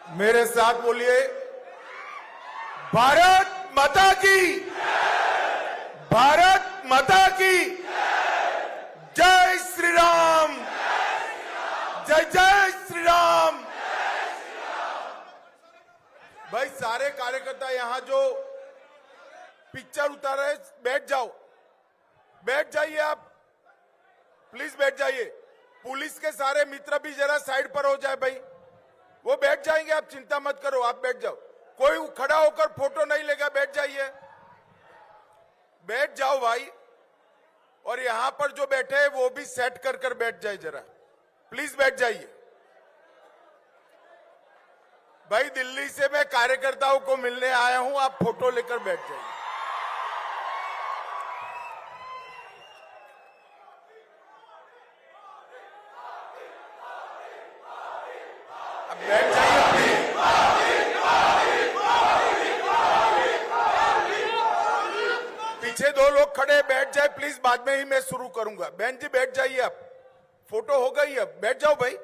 मेरे साथ बोलिए, भारत माता की, भारत माता की जय श्री राम, जय जय श्री राम। भाई सारे कार्यकर्ता यहां जो पिक्चर उतार रहे, बैठ जाओ, बैठ जाइए आप, प्लीज बैठ जाइए। पुलिस के सारे मित्र भी जरा साइड पर हो जाए भाई, वो बैठ जाएंगे, आप चिंता मत करो, आप बैठ जाओ। कोई खड़ा होकर फोटो नहीं लेगा, बैठ जाइए, बैठ जाओ भाई। और यहां पर जो बैठे हैं वो भी सेट कर कर बैठ जाए जरा, प्लीज बैठ जाइए। भाई दिल्ली से मैं कार्यकर्ताओं को मिलने आया हूं, आप फोटो लेकर बैठ जाइए। अब बैठ जाइए। पीछे दो लोग खड़े, बैठ जाए प्लीज, बाद में ही मैं शुरू करूंगा। बहन जी बैठ जाइए, आप फोटो हो गई, अब बैठ जाओ भाई।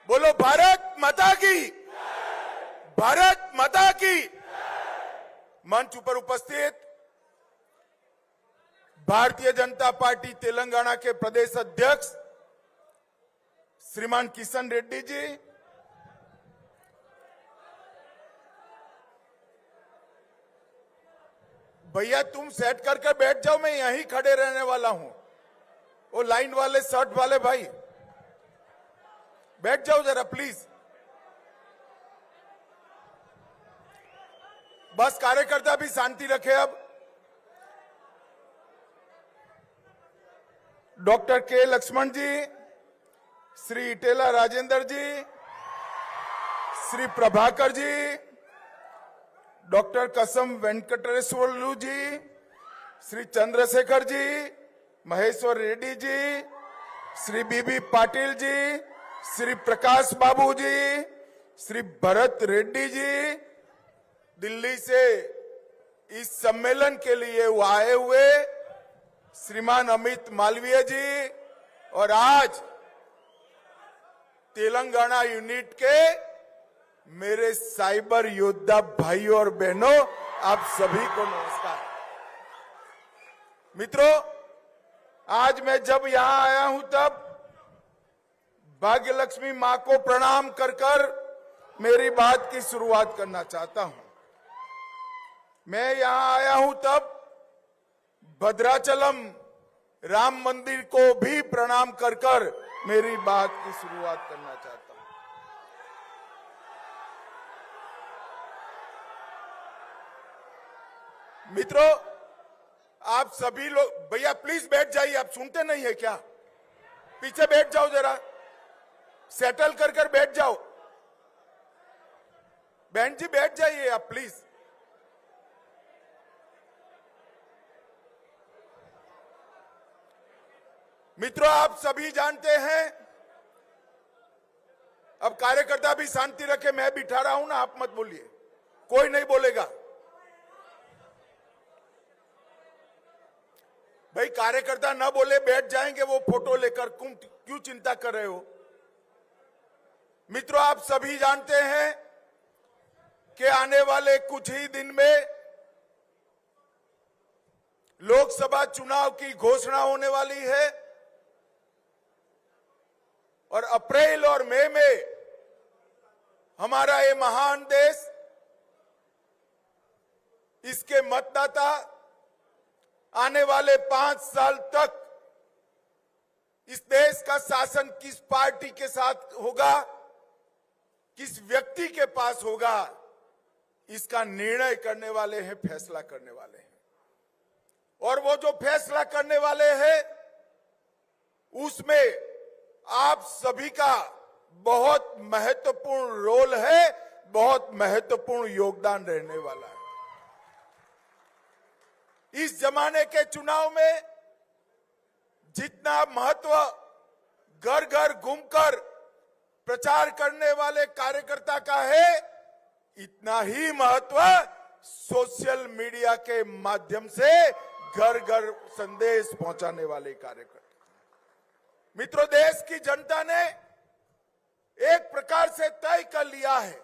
बोलो भारत माता की, भारत माता की। मंच पर उपस्थित भारतीय जनता पार्टी तेलंगाना के प्रदेश अध्यक्ष श्रीमान किशन रेड्डी जी, भैया तुम सेट करके बैठ जाओ, मैं यहीं खड़े रहने वाला हूं। वो लाइन वाले, शर्ट वाले भाई बैठ जाओ जरा प्लीज। बस कार्यकर्ता भी शांति रखे। अब डॉक्टर के लक्ष्मण जी, श्री इटेला राजेंद्र जी, श्री प्रभाकर जी, डॉक्टर कसम वेंकटेश्वरलू जी, श्री चंद्रशेखर जी, महेश्वर रेड्डी जी, श्री बीबी पाटिल जी, श्री प्रकाश बाबू जी, श्री भरत रेड्डी जी, दिल्ली से इस सम्मेलन के लिए वो आए हुए श्रीमान अमित मालवीय जी, और आज तेलंगाना यूनिट के मेरे साइबर योद्धा भाइयों और बहनों, आप सभी को नमस्कार। मित्रों, आज मैं जब यहां आया हूं तब भाग्य लक्ष्मी मां को प्रणाम कर कर मेरी बात की शुरुआत करना चाहता हूं। मैं यहां आया हूं तब भद्राचलम राम मंदिर को भी प्रणाम कर कर मेरी बात की शुरुआत करना चाहता हूं। मित्रों, आप सभी लोग, भैया प्लीज बैठ जाइए, आप सुनते नहीं है क्या? पीछे बैठ जाओ जरा, सेटल कर कर बैठ जाओ। बहन जी बैठ जाइए आप प्लीज। मित्रों, आप सभी जानते हैं, अब कार्यकर्ता भी शांति रखे, मैं बिठा रहा हूं ना, आप मत बोलिए, कोई नहीं बोलेगा। भाई कार्यकर्ता ना बोले, बैठ जाएंगे वो फोटो लेकर, क्यों चिंता कर रहे हो? मित्रों, आप सभी जानते हैं कि आने वाले कुछ ही दिन में लोकसभा चुनाव की घोषणा होने वाली है, और अप्रैल और मई में हमारा ये महान देश, इसके मतदाता आने वाले 5 साल तक इस देश का शासन किस पार्टी के साथ होगा, किस व्यक्ति के पास होगा, इसका निर्णय करने वाले हैं, फैसला करने वाले हैं। और वो जो फैसला करने वाले हैं उसमें आप सभी का बहुत महत्वपूर्ण रोल है, बहुत महत्वपूर्ण योगदान रहने वाला है। इस जमाने के चुनाव में जितना महत्व घर घर घूमकर प्रचार करने वाले कार्यकर्ता का है, इतना ही महत्व सोशल मीडिया के माध्यम से घर घर संदेश पहुंचाने वाले कार्यकर्ता। मित्रों, देश की जनता ने एक प्रकार से तय कर लिया है।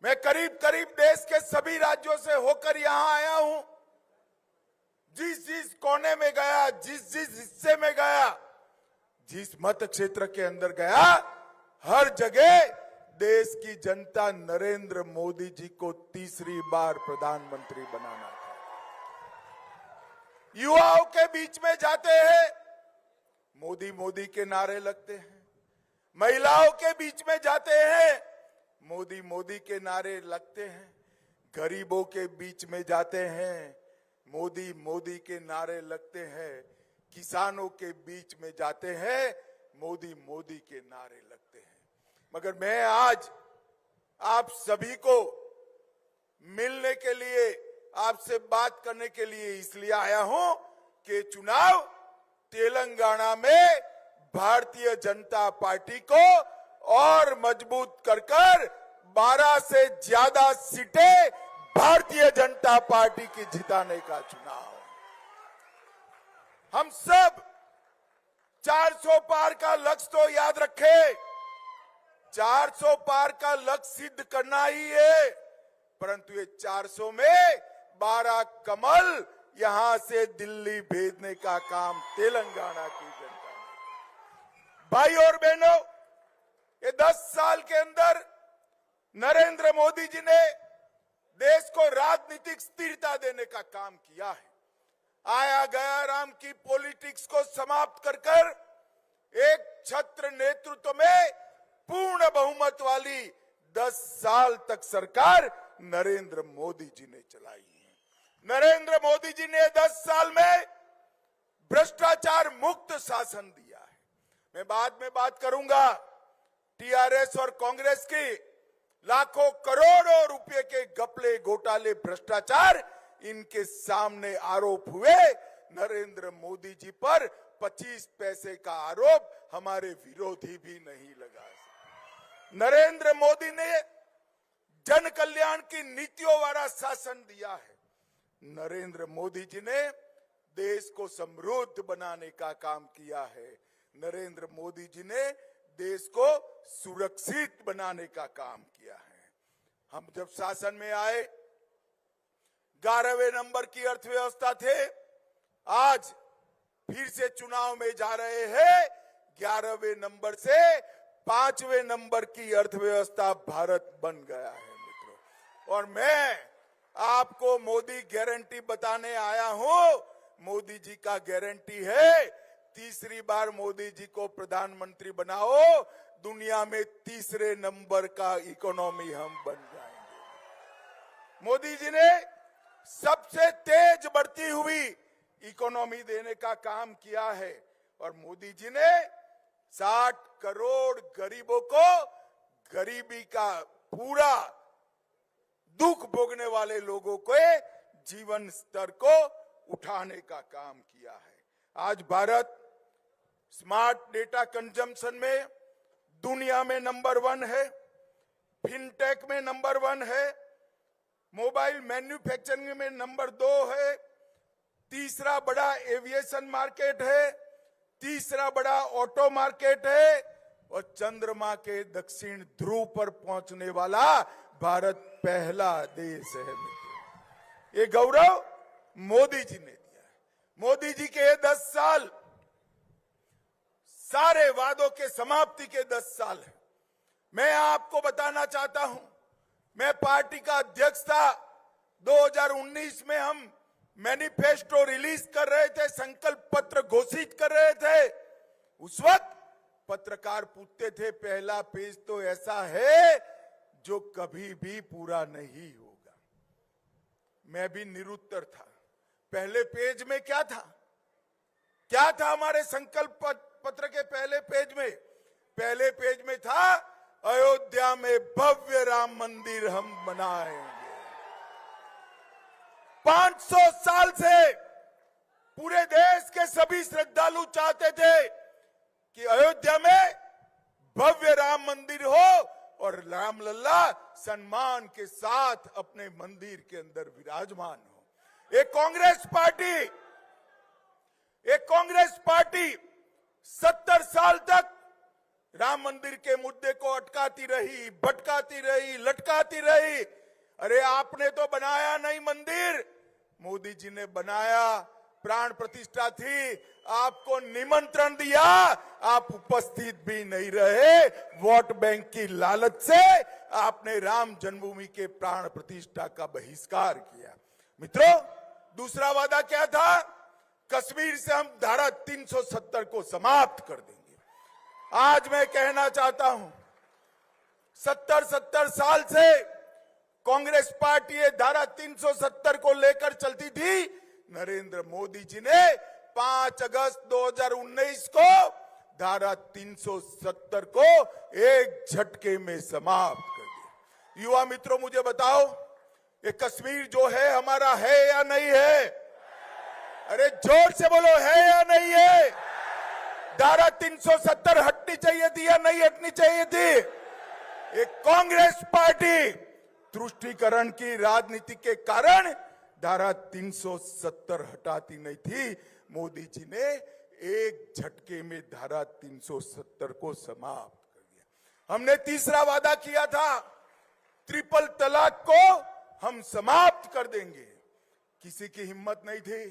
मैं करीब करीब देश के सभी राज्यों से होकर यहां आया हूं। जिस जिस कोने में गया, जिस जिस हिस्से में गया, जिस मत क्षेत्र के अंदर गया, हर जगह देश की जनता नरेंद्र मोदी जी को तीसरी बार प्रधानमंत्री बनाना था। युवाओं के बीच में जाते हैं, मोदी मोदी के नारे लगते हैं। महिलाओं के बीच में जाते हैं, मोदी मोदी के नारे लगते हैं। गरीबों के बीच में जाते हैं, मोदी मोदी के नारे लगते हैं। किसानों के बीच में जाते हैं, मोदी मोदी के नारे लगते हैं। मगर मैं आज आप सभी को मिलने के लिए, आपसे बात करने के लिए इसलिए आया हूं कि चुनाव तेलंगाना में भारतीय जनता पार्टी को और मजबूत कर 12 से ज्यादा सीटें भारतीय जनता पार्टी की जिताने का चुनाव। हम सब 400 पार का लक्ष्य तो याद रखें। 400 पार का लक्ष्य सिद्ध करना ही है, परंतु ये 400 में 12 कमल यहां से दिल्ली भेजने का काम तेलंगाना की जनता ने। भाई और बहनों, ये 10 साल के अंदर नरेंद्र मोदी जी ने देश को राजनीतिक स्थिरता देने का काम किया है। आया गया राम की पॉलिटिक्स को समाप्त कर एक छत्र नेतृत्व में पूर्ण बहुमत वाली 10 साल तक सरकार नरेंद्र मोदी जी ने चलाई है। नरेंद्र मोदी जी ने 10 साल में भ्रष्टाचार मुक्त शासन दिया है। मैं बाद में बात करूंगा टीआरएस और कांग्रेस की लाखों करोड़ों रुपए के घपले, घोटाले, भ्रष्टाचार, इनके सामने आरोप हुए। नरेंद्र मोदी जी पर 25 पैसे का आरोप हमारे विरोधी भी नहीं लगा सकते। नरेंद्र मोदी ने जन कल्याण की नीतियों वाला शासन दिया है। नरेंद्र मोदी जी ने देश को समृद्ध बनाने का काम किया है। नरेंद्र मोदी जी ने देश को सुरक्षित बनाने का काम किया है। हम जब शासन में आए 11वें नंबर की अर्थव्यवस्था थे, आज फिर से चुनाव में जा रहे हैं। 11वें नंबर से 5वें नंबर की अर्थव्यवस्था भारत बन गया है मित्रों। और मैं आपको मोदी गारंटी बताने आया हूं। मोदी जी का गारंटी है, तीसरी बार मोदी जी को प्रधानमंत्री बनाओ, दुनिया में तीसरे नंबर का इकोनॉमी हम बन जाएंगे। मोदी जी ने सबसे तेज बढ़ती हुई इकोनॉमी देने का काम किया है और मोदी जी ने 60 करोड़ गरीबों को गरीबी का पूरा दुख भोगने वाले लोगों के जीवन स्तर को उठाने का काम किया है। आज भारत स्मार्ट डेटा कंजम्पशन में दुनिया में नंबर 1 है, फिनटेक में नंबर 1 है, मोबाइल मैन्युफैक्चरिंग में नंबर 2 है, तीसरा बड़ा एविएशन मार्केट है, तीसरा बड़ा ऑटो मार्केट है और चंद्रमा के दक्षिण ध्रुव पर पहुंचने वाला भारत पहला देश है। ये गौरव मोदी जी ने दिया है। मोदी जी के 10 साल सारे वादों के समाप्ति के 10 साल है। मैं आपको बताना चाहता हूं, मैं पार्टी का अध्यक्ष था। 2019 में हम मैनिफेस्टो रिलीज कर रहे थे, संकल्प पत्र घोषित कर रहे थे। उस वक्त पत्रकार पूछते थे, पहला पेज तो ऐसा है जो कभी भी पूरा नहीं होगा। मैं भी निरुत्तर था। पहले पेज में क्या था? क्या था हमारे संकल्प पत्र के पहले पेज में? पहले पेज में था, अयोध्या में भव्य राम मंदिर हम बनाएंगे। 500 साल से पूरे देश के सभी श्रद्धालु चाहते थे कि अयोध्या में भव्य राम मंदिर हो और राम लल्ला सम्मान के साथ अपने मंदिर के अंदर विराजमान हो। एक कांग्रेस पार्टी 70 साल तक राम मंदिर के मुद्दे को अटकाती रही, भटकाती रही, लटकाती रही। अरे आपने तो बनाया नहीं मंदिर, मोदी जी ने बनाया, प्राण प्रतिष्ठा थी, आपको निमंत्रण दिया, आप उपस्थित भी नहीं रहे। वोट बैंक की लालच से आपने राम जन्मभूमि के प्राण प्रतिष्ठा का बहिष्कार किया। मित्रों, दूसरा वादा क्या था? कश्मीर से हम धारा 370 को समाप्त कर देंगे। आज मैं कहना चाहता हूं, 70 साल से कांग्रेस पार्टी ये धारा 370 को लेकर चलती थी। नरेंद्र मोदी जी ने 5 अगस्त 2019 को धारा 370 को एक झटके में समाप्त कर दिया। युवा मित्रों, मुझे बताओ, ये कश्मीर जो है हमारा है या नहीं है? अरे जोर से बोलो, है या नहीं है? धारा 370 हटनी चाहिए थी या नहीं हटनी चाहिए थी? एक कांग्रेस पार्टी तुष्टीकरण की राजनीति के कारण धारा 370 हटाती नहीं थी। मोदी जी ने एक झटके में धारा 370 को समाप्त कर दिया। हमने तीसरा वादा किया था, ट्रिपल तलाक को हम समाप्त कर देंगे। किसी की हिम्मत नहीं थी।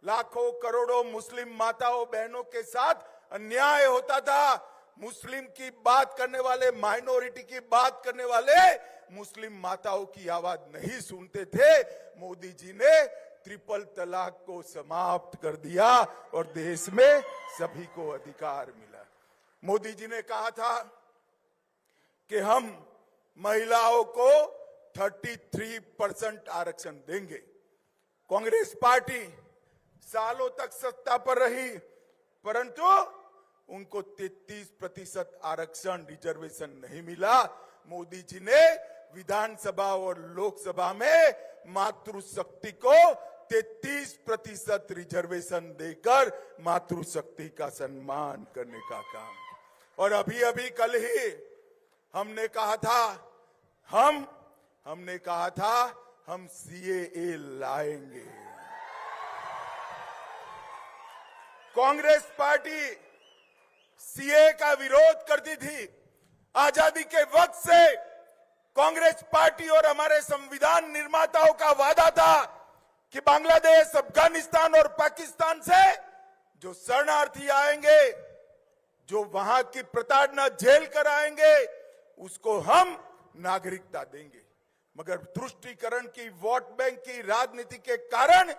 लाखों करोड़ों मुस्लिम माताओं बहनों के साथ अन्याय होता था। मुस्लिम की बात करने वाले, माइनॉरिटी की बात करने वाले मुस्लिम माताओं की आवाज नहीं सुनते थे। मोदी जी ने ट्रिपल तलाक को समाप्त कर दिया और देश में सभी को अधिकार मिला। मोदी जी ने कहा था कि हम महिलाओं को 33% आरक्षण देंगे। कांग्रेस पार्टी सालों तक सत्ता पर रही, परंतु उनको 33% आरक्षण रिजर्वेशन नहीं मिला। मोदी जी ने विधानसभा और लोकसभा में मातृशक्ति को 33% रिजर्वेशन देकर मातृशक्ति का सम्मान करने का काम। और अभी अभी कल ही हमने कहा था हम CAA लाएंगे। कांग्रेस पार्टी CAA का विरोध करती थी। आजादी के वक्त से कांग्रेस पार्टी और हमारे संविधान निर्माताओं का वादा था कि बांग्लादेश, अफगानिस्तान और पाकिस्तान से जो शरणार्थी आएंगे, जो वहां की प्रताड़ना झेल कर आएंगे, उसको हम नागरिकता देंगे। मगर तुष्टीकरण की, वोट बैंक की राजनीति के कारण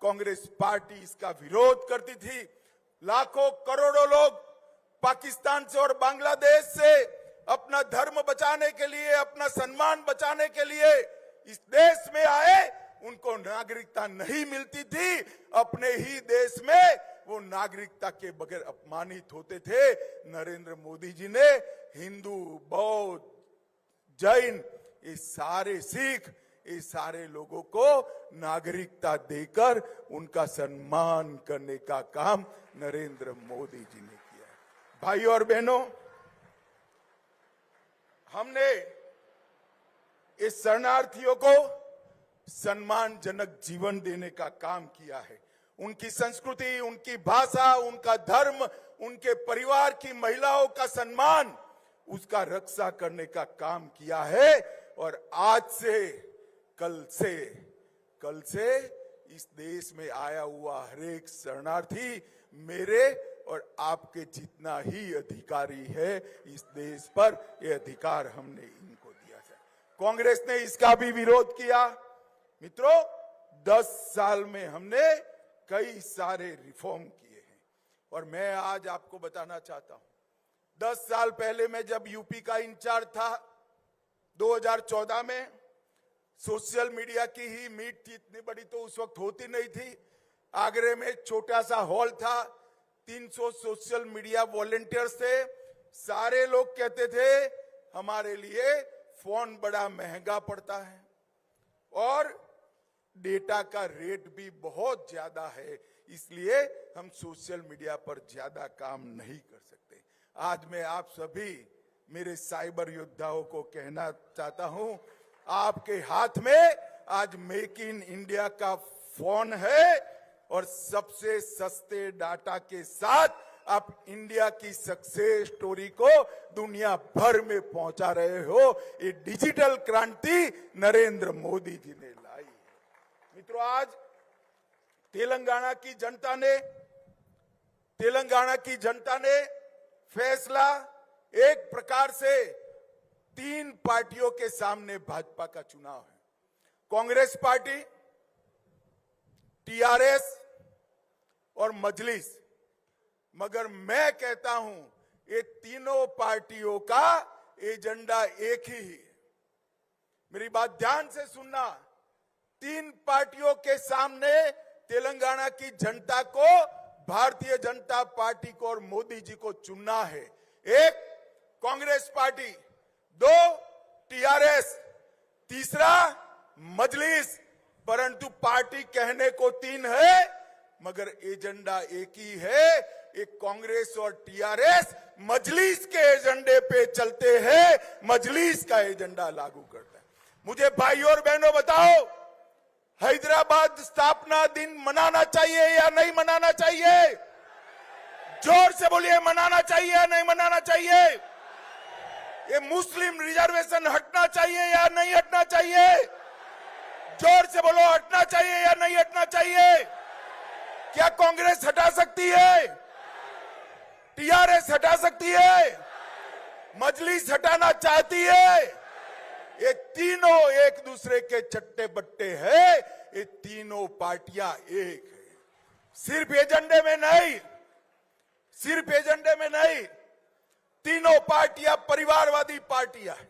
कांग्रेस पार्टी इसका विरोध करती थी। लाखों करोड़ों लोग पाकिस्तान से और बांग्लादेश से अपना धर्म बचाने के लिए, अपना सम्मान बचाने के लिए इस देश में आए। उनको नागरिकता नहीं मिलती थी। अपने ही देश में वो नागरिकता के बगैर अपमानित होते थे। नरेंद्र मोदी जी ने हिंदू, बौद्ध, जैन, ये सारे सिख, ये सारे लोगों को नागरिकता देकर उनका सम्मान करने का काम नरेंद्र मोदी जी ने किया। भाई और बहनों, हमने इस शरणार्थियों को सम्मानजनक जीवन देने का काम किया है। उनकी संस्कृति, उनकी भाषा, उनका धर्म, उनके परिवार की महिलाओं का सम्मान, उसका रक्षा करने का काम किया है। और आज से, कल से इस देश में आया हुआ हर एक शरणार्थी मेरे और आपके जितना ही अधिकारी है इस देश पर। ये अधिकार हमने इनको दिया है। कांग्रेस ने इसका भी विरोध किया। मित्रों, 10 साल में हमने कई सारे रिफॉर्म किए हैं और मैं आज आपको बताना चाहता हूं, 10 साल पहले मैं जब यूपी का इंचार्ज था, 2014 में सोशल मीडिया की ही मीट थी। इतनी बड़ी तो उस वक्त होती नहीं थी। आगरे में छोटा सा हॉल था, 300 सोशल मीडिया वॉलंटियर्स थे। सारे लोग कहते थे हमारे लिए फोन बड़ा महंगा पड़ता है और डेटा का रेट भी बहुत ज्यादा है, इसलिए हम सोशल मीडिया पर ज्यादा काम नहीं कर सकते। आज मैं आप सभी मेरे साइबर योद्धाओं को कहना चाहता हूं, आपके हाथ में आज मेक इन इंडिया का फोन है और सबसे सस्ते डाटा के साथ आप इंडिया की सक्सेस स्टोरी को दुनिया भर में पहुंचा रहे हो। ये डिजिटल क्रांति नरेंद्र मोदी जी ने लाई है। मित्रों, आज तेलंगाना की जनता ने फैसला एक प्रकार से 3 पार्टियों के सामने भाजपा का चुनाव है। कांग्रेस पार्टी, टीआरएस और मजलिस। मगर मैं कहता हूं ये तीनों पार्टियों का एजेंडा एक ही है। मेरी बात ध्यान से सुनना। 3 पार्टियों के सामने तेलंगाना की जनता को भारतीय जनता पार्टी को और मोदी जी को चुनना है। 1 कांग्रेस पार्टी, 2 टीआरएस, तीसरा मजलिस। परंतु पार्टी कहने को 3 है मगर एजेंडा एक ही है। एक कांग्रेस और टीआरएस मजलिस के एजेंडे पे चलते हैं, मजलिस का एजेंडा लागू करता है। मुझे भाई और बहनों बताओ, हैदराबाद स्थापना दिन मनाना चाहिए या नहीं मनाना चाहिए? जोर से बोलिए, मनाना चाहिए या नहीं मनाना चाहिए? ये मुस्लिम रिजर्वेशन हटना चाहिए या नहीं हटना चाहिए? जोर से बोलो, हटना चाहिए या नहीं हटना चाहिए? क्या कांग्रेस हटा सकती है? टीआरएस हटा सकती है? मजलिस हटाना चाहती है? ये तीनों एक दूसरे के चट्टे बट्टे हैं। ये तीनों पार्टियां एक है। सिर्फ एजेंडे में नहीं, तीनों पार्टियां परिवारवादी पार्टियां हैं।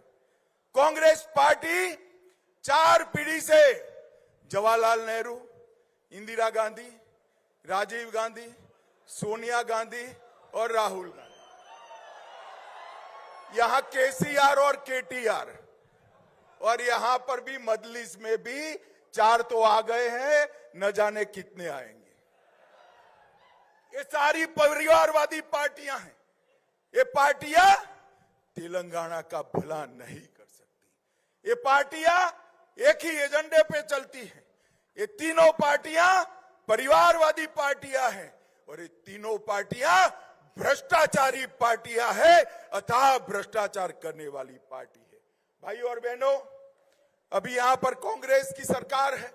कांग्रेस पार्टी 4 पीढ़ी से जवाहरलाल नेहरू, इंदिरा गांधी, राजीव गांधी, सोनिया गांधी और राहुल गांधी, यहां केसीआर और केटीआर, और यहां पर भी मजलिस में भी 4 तो आ गए हैं, न जाने कितने आएंगे। ये सारी परिवारवादी पार्टियां हैं। ये पार्टियां तेलंगाना का भला नहीं कर सकती। ये पार्टियां एक ही एजेंडे पे चलती हैं। ये तीनों पार्टियां परिवारवादी पार्टियां हैं और ये तीनों पार्टियां भ्रष्टाचारी पार्टियां हैं, अथाह भ्रष्टाचार करने वाली पार्टी है। भाई और बहनों, अभी यहां पर कांग्रेस की सरकार है।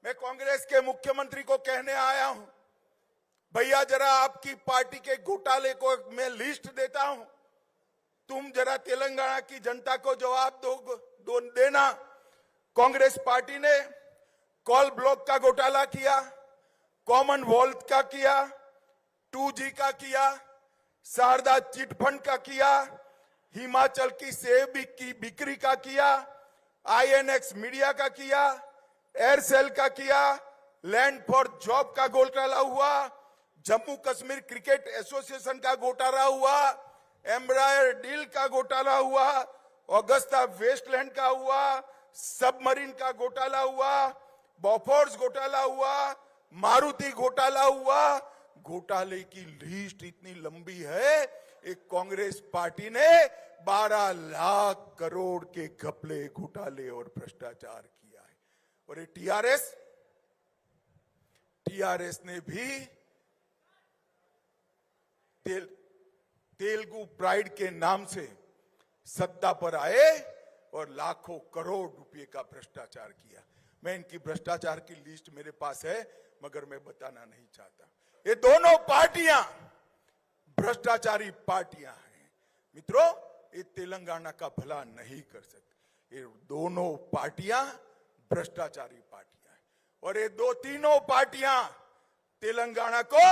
मैं कांग्रेस के मुख्यमंत्री को कहने आया हूं, भैया जरा आपकी पार्टी के घोटाले को मैं लिस्ट देता हूं, तुम जरा तेलंगाना की जनता को जवाब देना। कांग्रेस पार्टी ने कॉल ब्लॉक का घोटाला किया, कॉमनवेल्थ का किया, 2G का किया, शारदा चिट फंड का किया, हिमाचल की सेब की बिक्री का किया, INX मीडिया का किया, एयरसेल का किया, लैंड फॉर जॉब का घोटाला हुआ, जम्मू कश्मीर क्रिकेट एसोसिएशन का घोटाला हुआ, एम्ब्रायर डील का घोटाला हुआ, ऑगस्टा वेस्टलैंड का हुआ, सबमरीन का घोटाला हुआ, बॉफोर्स घोटाला हुआ, मारुति घोटाला हुआ। घोटाले की लिस्ट इतनी लंबी है। एक कांग्रेस पार्टी ने 12 लाख करोड़ के घपले, घोटाले और भ्रष्टाचार किया है। और ये टीआरएस ने भी तेलुगु प्राइड के नाम से सत्ता पर आए और लाखों करोड़ रुपए का भ्रष्टाचार किया। मैं इनकी भ्रष्टाचार की लिस्ट मेरे पास है मगर मैं बताना नहीं चाहता। ये दोनों पार्टियां भ्रष्टाचारी पार्टियां हैं। मित्रों, ये तेलंगाना का भला नहीं कर सकते। ये दोनों पार्टियां भ्रष्टाचारी पार्टियां हैं और ये तीनों पार्टियां तेलंगाना को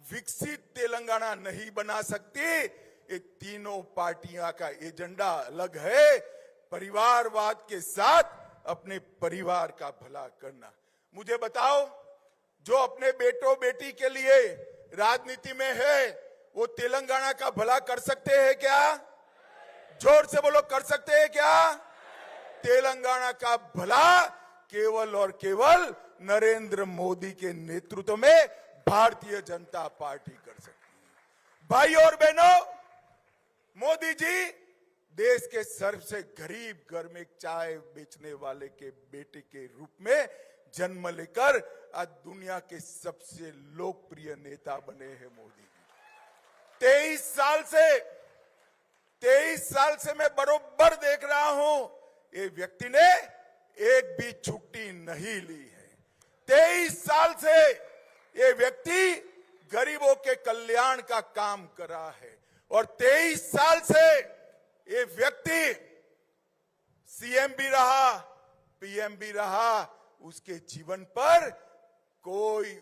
विकसित तेलंगाना नहीं बना सकती। ये तीनों पार्टियां का एजेंडा अलग है, परिवारवाद के साथ अपने परिवार का भला करना। मुझे बताओ, जो अपने बेटों बेटी के लिए राजनीति में है वो तेलंगाना का भला कर सकते हैं क्या? जोर से बोलो, कर सकते हैं क्या? तेलंगाना का भला केवल और केवल नरेंद्र मोदी के नेतृत्व में भारतीय जनता पार्टी कर सकती है। भाई और बहनों, मोदी जी देश के सबसे गरीब घर में चाय बेचने वाले के बेटे के रूप में जन्म लेकर आज दुनिया के सबसे लोकप्रिय नेता बने हैं मोदी जी। 23 साल से मैं बरोबर देख रहा हूं, ये व्यक्ति ने एक भी छुट्टी नहीं ली है। 23 साल से ये व्यक्ति गरीबों के कल्याण का काम कर रहा है और 23 साल से ये व्यक्ति सीएम भी रहा, पीएम भी रहा, उसके जीवन पर कोई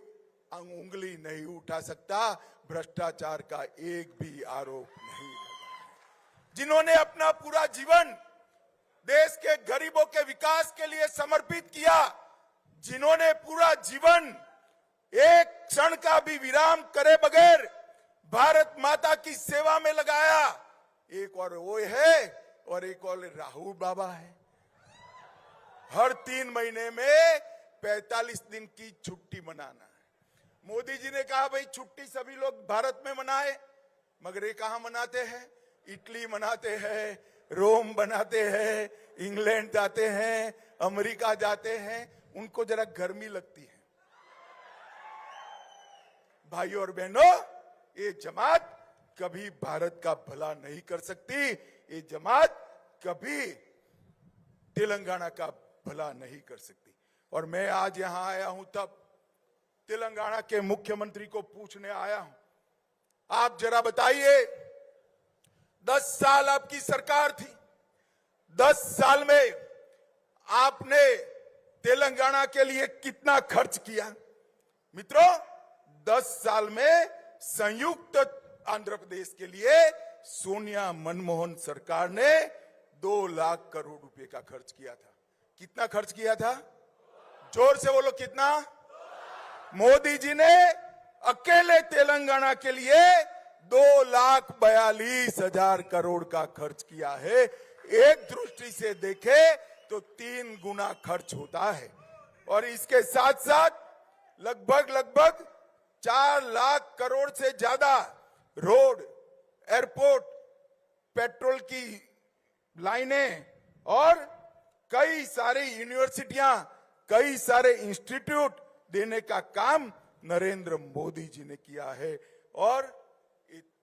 उंगली नहीं उठा सकता, भ्रष्टाचार का एक भी आरोप नहीं लगा। जिन्होंने अपना पूरा जीवन देश के गरीबों के विकास के लिए समर्पित किया, जिन्होंने पूरा जीवन एक क्षण का भी विराम करे बगैर भारत माता की सेवा में लगाया, एक और वो है और एक और राहुल बाबा है। हर 3 महीने में 45 दिन की छुट्टी मनाना है। मोदी जी ने कहा भाई छुट्टी सभी लोग भारत में मनाए, मगर ये कहां मनाते हैं? इटली मनाते हैं, रोम बनाते हैं, इंग्लैंड जाते हैं, अमेरिका जाते हैं, उनको जरा गर्मी लगती है। भाई और बहनों, ये जमात कभी भारत का भला नहीं कर सकती, ये जमात कभी तेलंगाना का भला नहीं कर सकती। और मैं आज यहां आया हूं तब तेलंगाना के मुख्यमंत्री को पूछने आया हूं, आप जरा बताइए 10 साल आपकी सरकार थी, 10 साल में आपने तेलंगाना के लिए कितना खर्च किया? मित्रों, 10 साल में संयुक्त आंध्र प्रदेश के लिए सोनिया मनमोहन सरकार ने 2 लाख करोड़ रुपए का खर्च किया था। कितना खर्च किया था? जोर से बोलो, कितना? मोदी जी ने अकेले तेलंगाना के लिए 2,42,000 करोड़ का खर्च किया है। एक दृष्टि से देखे तो 3 गुना खर्च होता है। और इसके साथ साथ लगभग 4 लाख करोड़ से ज्यादा रोड, एयरपोर्ट, पेट्रोल की लाइनें और कई सारी यूनिवर्सिटियां, कई सारे इंस्टीट्यूट देने का काम नरेंद्र मोदी जी ने किया है और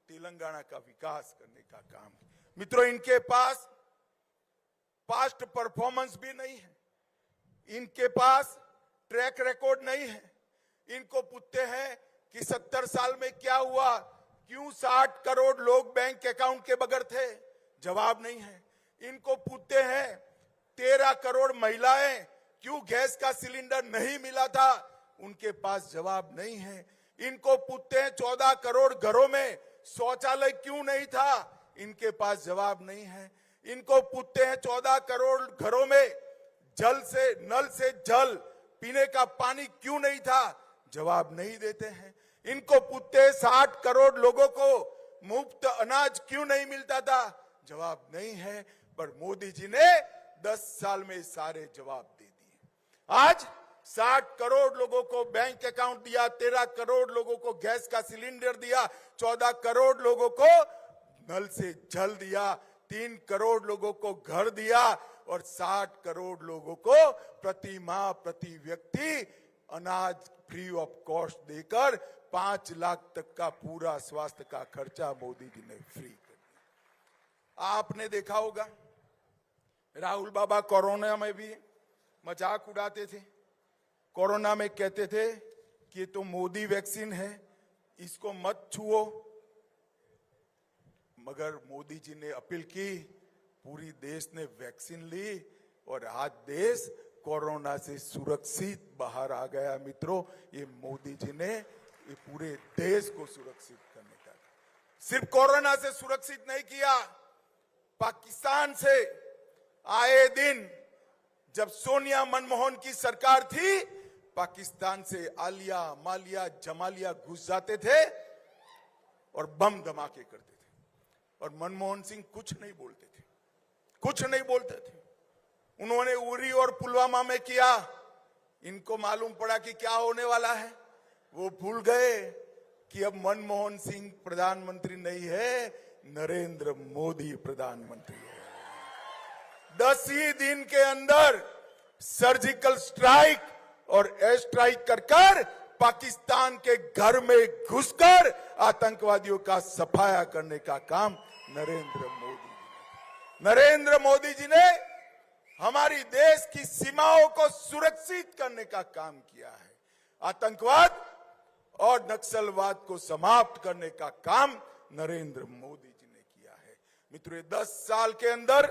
तेलंगाना का विकास करने का काम। मित्रों, इनके पास पास्ट परफॉर्मेंस भी नहीं है, इनके पास ट्रैक रिकॉर्ड नहीं है। इनको पूछते हैं कि 70 साल में क्या हुआ, क्यों 60 करोड़ लोग बैंक अकाउंट के बगैर थे? जवाब नहीं है। इनको पूछते हैं 13 करोड़ महिलाएं क्यों गैस का सिलेंडर नहीं मिला था? उनके पास जवाब नहीं है। इनको पूछते हैं 14 करोड़ घरों में शौचालय क्यों नहीं था? इनके पास जवाब नहीं है। इनको पूछते हैं 14 करोड़ घरों में नल से जल पीने का पानी क्यों नहीं था? जवाब नहीं देते हैं। इनको पूछते हैं 60 करोड़ लोगों को मुफ्त अनाज क्यों नहीं मिलता था? जवाब नहीं है। पर मोदी जी ने 10 साल में सारे जवाब दे दिए। आज 60 करोड़ लोगों को बैंक अकाउंट दिया, 13 करोड़ लोगों को गैस का सिलेंडर दिया, 14 करोड़ लोगों को नल से जल दिया, 3 करोड़ लोगों को घर दिया और 60 करोड़ लोगों को प्रति माह प्रति व्यक्ति अनाज फ्री ऑफ कॉस्ट देकर 5 लाख तक का पूरा स्वास्थ्य का खर्चा मोदी जी ने फ्री कर दिया। आपने देखा होगा राहुल बाबा कोरोना में भी मजाक उड़ाते थे। कोरोना में कहते थे कि ये तो मोदी वैक्सीन है, इसको मत छुओ। मगर मोदी जी ने अपील की, पूरी देश ने वैक्सीन ली और आज देश कोरोना से सुरक्षित बाहर आ गया। मित्रों, ये मोदी जी ने ये पूरे देश को सुरक्षित करने का, सिर्फ कोरोना से सुरक्षित नहीं किया, पाकिस्तान से आए दिन जब सोनिया मनमोहन की सरकार थी, पाकिस्तान से आलिया, मालिया, जमालिया घुस जाते थे और बम धमाके करते थे और मनमोहन सिंह कुछ नहीं बोलते थे, कुछ नहीं बोलते थे। उन्होंने उरी और पुलवामा में किया। इनको मालूम पड़ा कि क्या होने वाला है। वो भूल गए कि अब मनमोहन सिंह प्रधानमंत्री नहीं है, नरेंद्र मोदी प्रधानमंत्री है। 10 ही दिन के अंदर सर्जिकल स्ट्राइक और एयर स्ट्राइक कर पाकिस्तान के घर में घुसकर आतंकवादियों का सफाया करने का काम नरेंद्र मोदी जी ने हमारी देश की सीमाओं को सुरक्षित करने का काम किया है। आतंकवाद और नक्सलवाद को समाप्त करने का काम नरेंद्र मोदी जी ने किया है। मित्रों, 10 साल के अंदर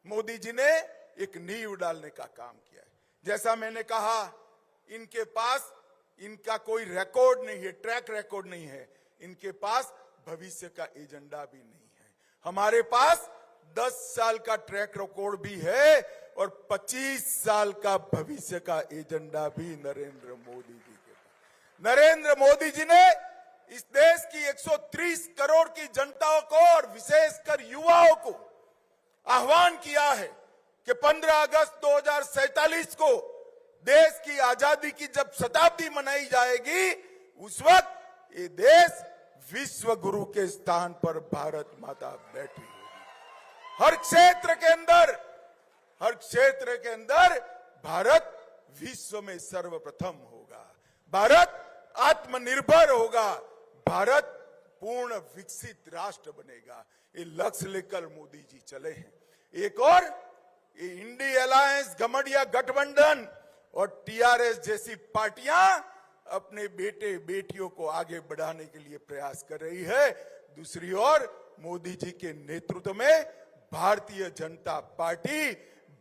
मोदी जी ने एक नींव डालने का काम किया है। जैसा मैंने कहा, इनके पास इनका कोई रिकॉर्ड नहीं है, ट्रैक रिकॉर्ड नहीं है, इनके पास भविष्य का एजेंडा भी नहीं है। हमारे पास 10 साल का ट्रैक रिकॉर्ड भी है और 25 साल का भविष्य का एजेंडा भी नरेंद्र मोदी जी के पास। नरेंद्र मोदी जी ने इस देश की 130 करोड़ की जनता को और विशेषकर युवाओं को आह्वान किया है कि 15 अगस्त 2047 को देश की आजादी की जब शताब्दी मनाई जाएगी, उस वक्त ये देश विश्व गुरु के स्थान पर भारत माता बैठी होगी। हर क्षेत्र के अंदर भारत विश्व में सर्वप्रथम होगा, भारत आत्मनिर्भर होगा, भारत पूर्ण विकसित राष्ट्र बनेगा। ये लक्ष्य लेकर मोदी जी चले हैं। एक और ये इंडी अलायंस, गठबंधन गठबंधन और टीआरएस जैसी पार्टियां अपने बेटे बेटियों को आगे बढ़ाने के लिए प्रयास कर रही है। दूसरी ओर मोदी जी के नेतृत्व में भारतीय जनता पार्टी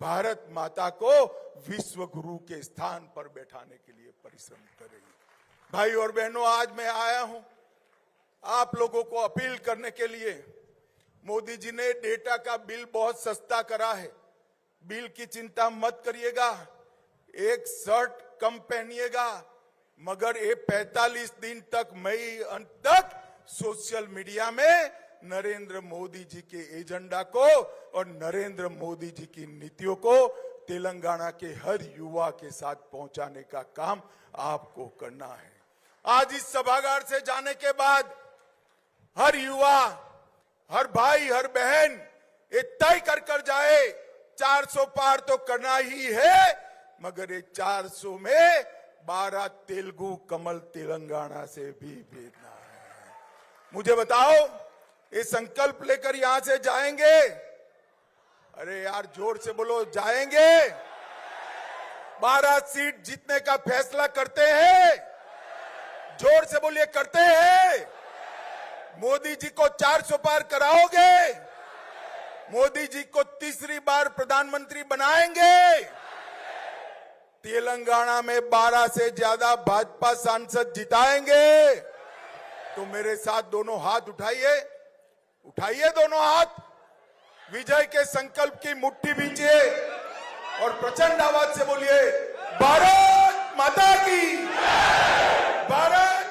भारत माता को विश्व गुरु के स्थान पर बैठाने के लिए परिश्रम कर रही है। भाई और बहनों, आज मैं आया हूं आप लोगों को अपील करने के लिए। मोदी जी ने डेटा का बिल बहुत सस्ता करा है, बिल की चिंता मत करिएगा, एक शर्ट कम पहनिएगा, मगर ये 45 दिन तक मई अंत तक सोशल मीडिया में नरेंद्र मोदी जी के एजेंडा को और नरेंद्र मोदी जी की नीतियों को तेलंगाना के हर युवा के साथ पहुंचाने का काम आपको करना है। आज इस सभागार से जाने के बाद हर युवा, हर भाई, हर बहन ये तय कर जाए 400 पार तो करना ही है, मगर ये 400 में 12 तेलुगु कमल तेलंगाना से भी भेजना है। मुझे बताओ, ये संकल्प लेकर यहां से जाएंगे? अरे यार, जोर से बोलो, जाएंगे? 12 सीट जीतने का फैसला करते हैं? जोर से बोलिए, करते हैं? मोदी जी को 400 पार कराओगे? मोदी जी को तीसरी बार प्रधानमंत्री बनाएंगे? तेलंगाना में 12 से ज्यादा भाजपा सांसद जिताएंगे? तो मेरे साथ दोनों हाथ उठाइए, उठाइए दोनों हाथ, विजय के संकल्प की मुट्ठी भींचिए और प्रचंड आवाज से बोलिए, भारत माता की, भारत